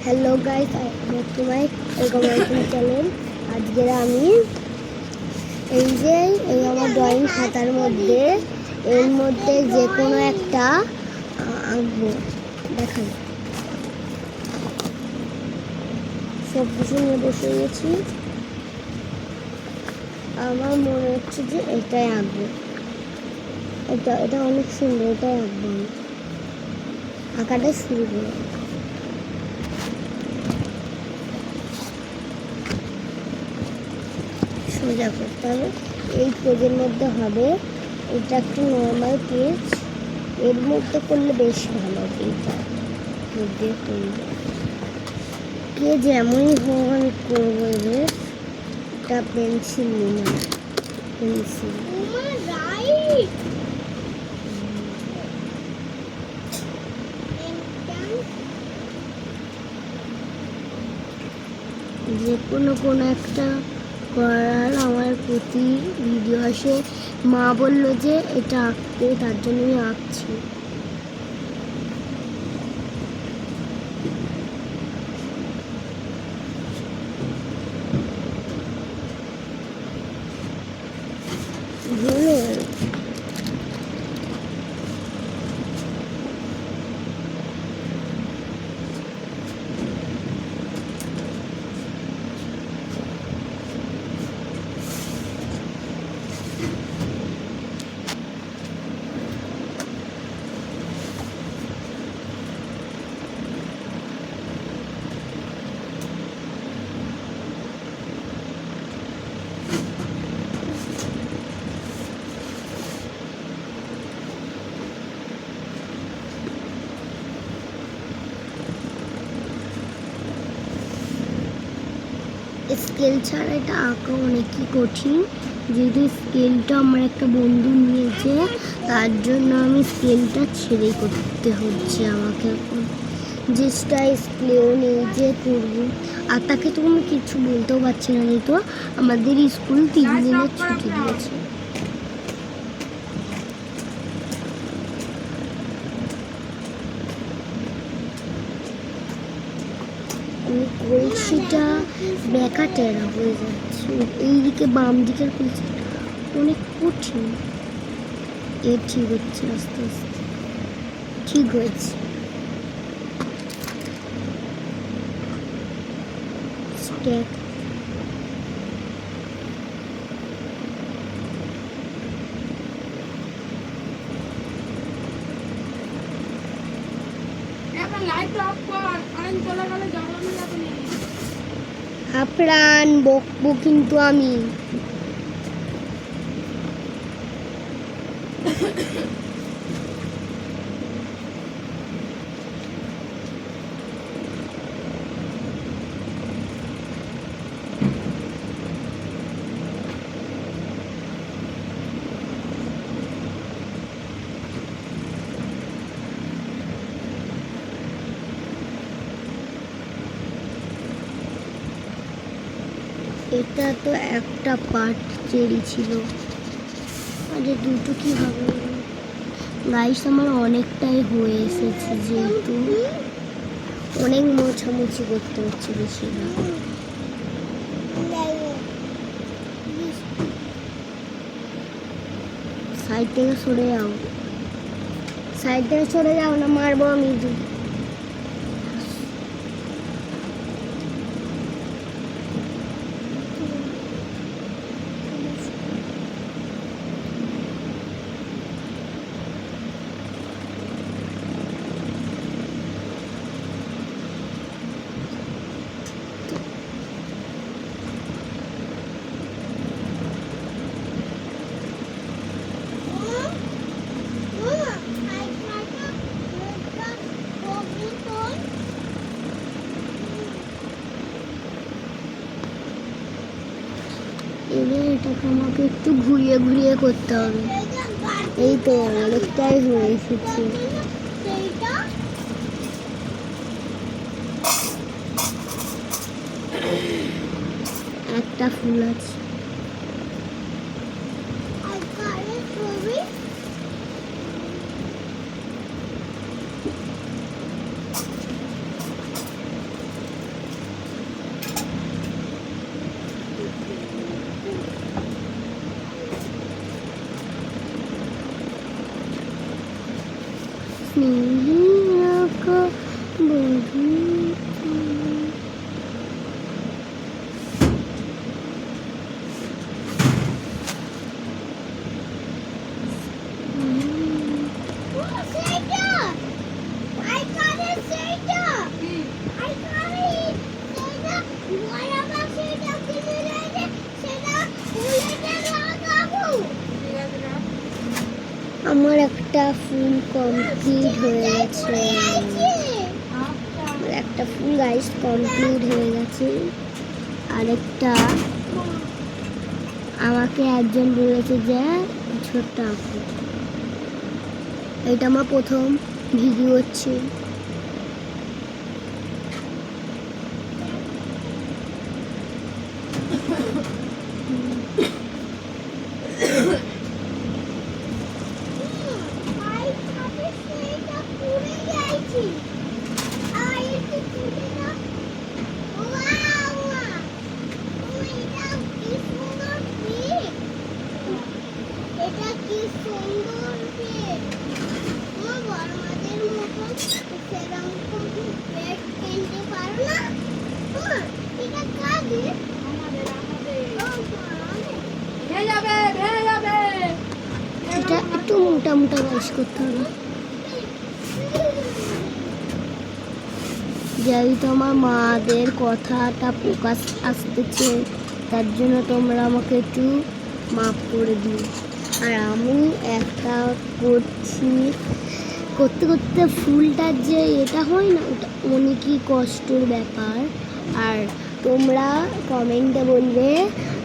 Hello guys, back to my channel. আজকের আমি এই আমার ড্রয়িং খাতার মধ্যে এর মধ্যে যে কোনো একটা আঁকবো। দেখান, সব কিছু নিয়ে বসে গেছি। আমার মনে হচ্ছে যে এটাই আঁকবো। এটা অনেক সুন্দর, এটাই আঁকবো। আমি আঁকাটা শুরু করবো। সোজা করতে হবে। এই পেজের মধ্যে হবে, এটা একটা নর্মাল পেজ, এর মধ্যে করলে বেশ ভালো হবে। এইটা মধ্যে করবো, কে যেমনই হোক আমি করবো। এবার এটা পেন্সিল নিলাম, পেন্সিল যে কোনো একটা করার আমার প্রতি ভিডিও আসে। মা বললো যে এটা আঁকতে, তার জন্য আমি আঁকছি। ভালো স্কেল ছাড়া এটা আঁকা অনেকই কঠিন। যেহেতু স্কেলটা আমার একটা বন্ধু নিয়েছে, তার জন্য আমি স্কেলটা ছেড়েই করতে হচ্ছে আমাকে এখন। যেটা স্কেলও নেই যে করবো। আর তাকে তো আমি কিছু বলতেও পারছি না, যেহেতু আমাদের স্কুল 3 দিনের ছুটি দিয়েছে। আমি কলসিটা বেঁকা টেরা হয়ে যাচ্ছে। এইদিকে বাম দিকের কলসিটা অনেক কঠিন। ঠিক হচ্ছে, আস্তে আস্তে ঠিক হয়েছে। স্টেপ আপ্রাণ বকবো কিন্তু আমি। এটা তো একটা পার্ট চেরি ছিল, আরে দুটো কি হবে। গাইস আমার অনেকটাই হয়ে এসেছে, যেহেতু অনেক মোছামুছি করতে হচ্ছে বেশি না। সাইড থেকে সরে যাও, সাইড থেকে সরে যাও, না মারবো আমি। এবার এটাকে আমাকে একটু ঘুরিয়ে ঘুরিয়ে করতে হবে। এই তো অনেকটাই হয়ে এসেছে। একটা ফুল আছে। ফুল কমপ্লিট হয়ে গেছে, একটা ফুল গাইস কমপ্লিট হয়ে গেছে। আরেকটা আমাকে একজন বলেছে যে ছোট্ট আঁকো, এটা আমার প্রথম ভিডিও হচ্ছে। এটা একটু মোটা মোটা গাইস করতে হবে, যেহেতু আমার মাদের কথাটা প্রকাশ আসতেছে, তার জন্য তোমরা আমাকে একটু মাফ করে দিও। আর আমি একটা করছি, করতে করতে ফুলটার যে এটা হয় না, ওটা অনেকই কষ্টের ব্যাপার। আর তোমরা কমেন্টে বলবে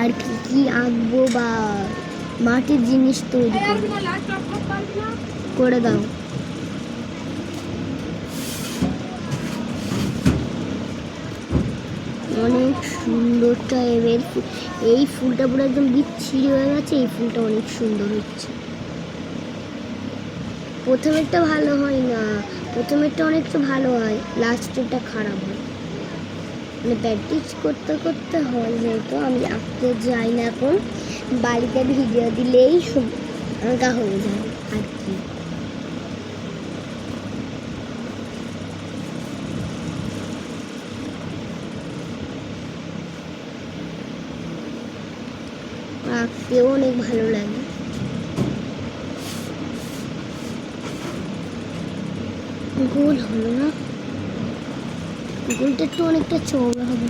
আর কি কি আঁকবো বা মাটির জিনিস তৈরি করে দাও। অনেক সুন্দর টাইপের এই ফুলটা পুরো একদম বিচ্ছিরি হয়ে গেছে। এই ফুলটা অনেক সুন্দর হচ্ছে। প্রথমেরটা ভালো হয় না, প্রথমেরটা অনেকটা ভালো হয়, লাস্টেরটা খারাপ হয়। মানে প্র্যাকটিস করতে করতে হয়, যেহেতু আমি আঁকতে যাই না এখন, বাড়িতে ভিডিও দিলেই আঁকা হয়ে যায় আর কি। আঁকতেও অনেক ভালো লাগে। গোল হলো না, গোলটা একটু অনেকটা চওড়া হবে।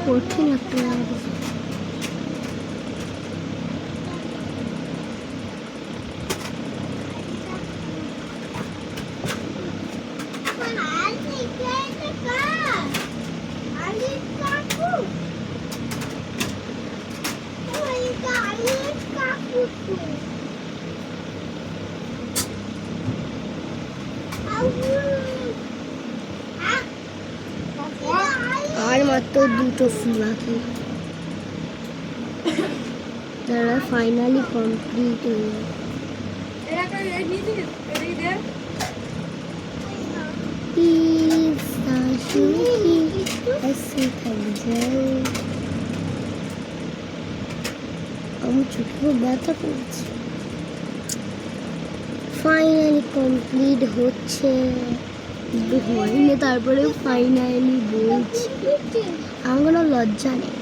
কঠিন একটা লাগে। আর মাত্র দুটো ফুল বাকি, তারা ফাইনালি কমপ্লিট হয়ে যায়। আমার চোখে ব্যথা করছে। ফাইনালি কমপ্লিট হচ্ছে, হয়নি তারপরে ফাইনালি বলছি, আমার কোনো লজ্জা নেই।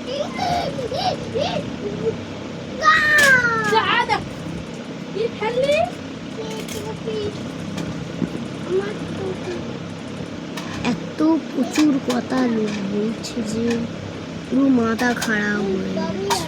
এত প্রচুর কথা লোক বলছে যে পুরো মাথা খারাপ হয়ে যাচ্ছে।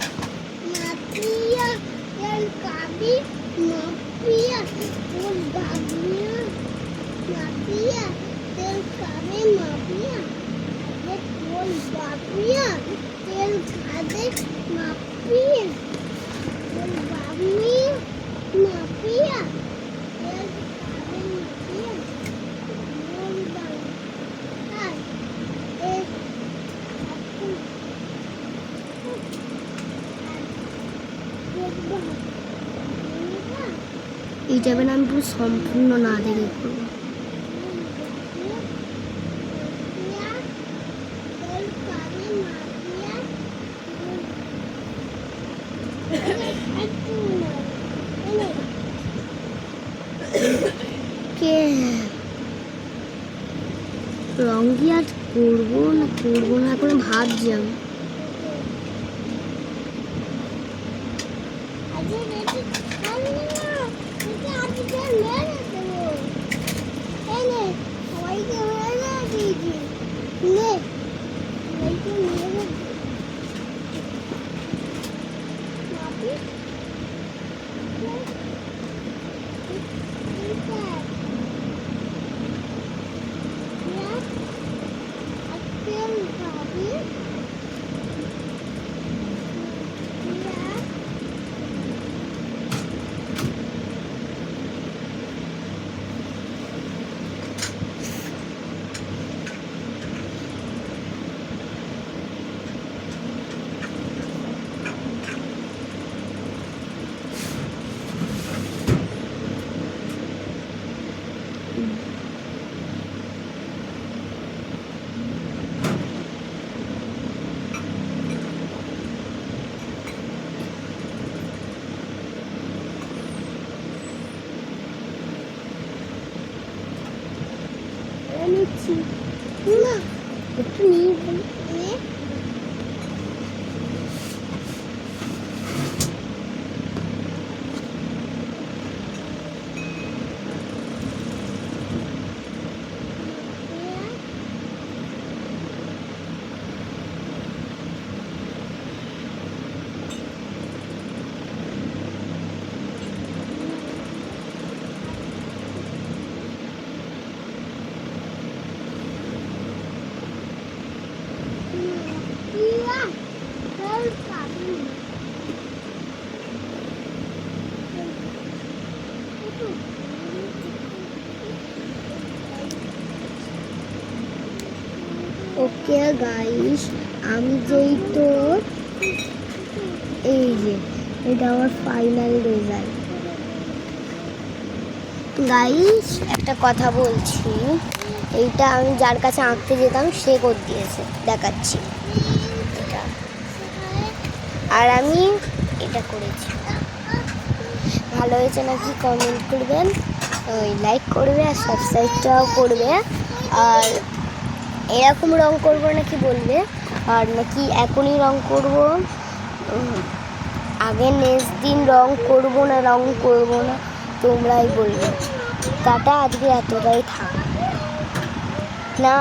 এই টাইপের আমি পুরো সম্পূর্ণ না দেখে করবো। রং কি আজ করবো না এখন ভাবছি আমি। নিচ্ছি না একটু নিয়ে ওকে গাইস, আমি যেই তো এই যে এটা আমার ফাইনাল রেজাল্ট। গাইস একটা কথা বলছি, এইটা আমি যার কাছে আঁকতে যেতাম সে করে দিয়েছে, দেখাচ্ছি এটা, আর আমি এটা করেছি। ভালো হয়েছে নাকি কমেন্ট করবেন, লাইক করবে আর সাবস্ক্রাইবটাও করবে। আর এরকম রং করবো নাকি বলবে, আর নাকি এখনই রং করব, আগে নেক্সট দিন রং করব না তোমরাই বলবে। টাটা, আজকে এতটাই থাক না।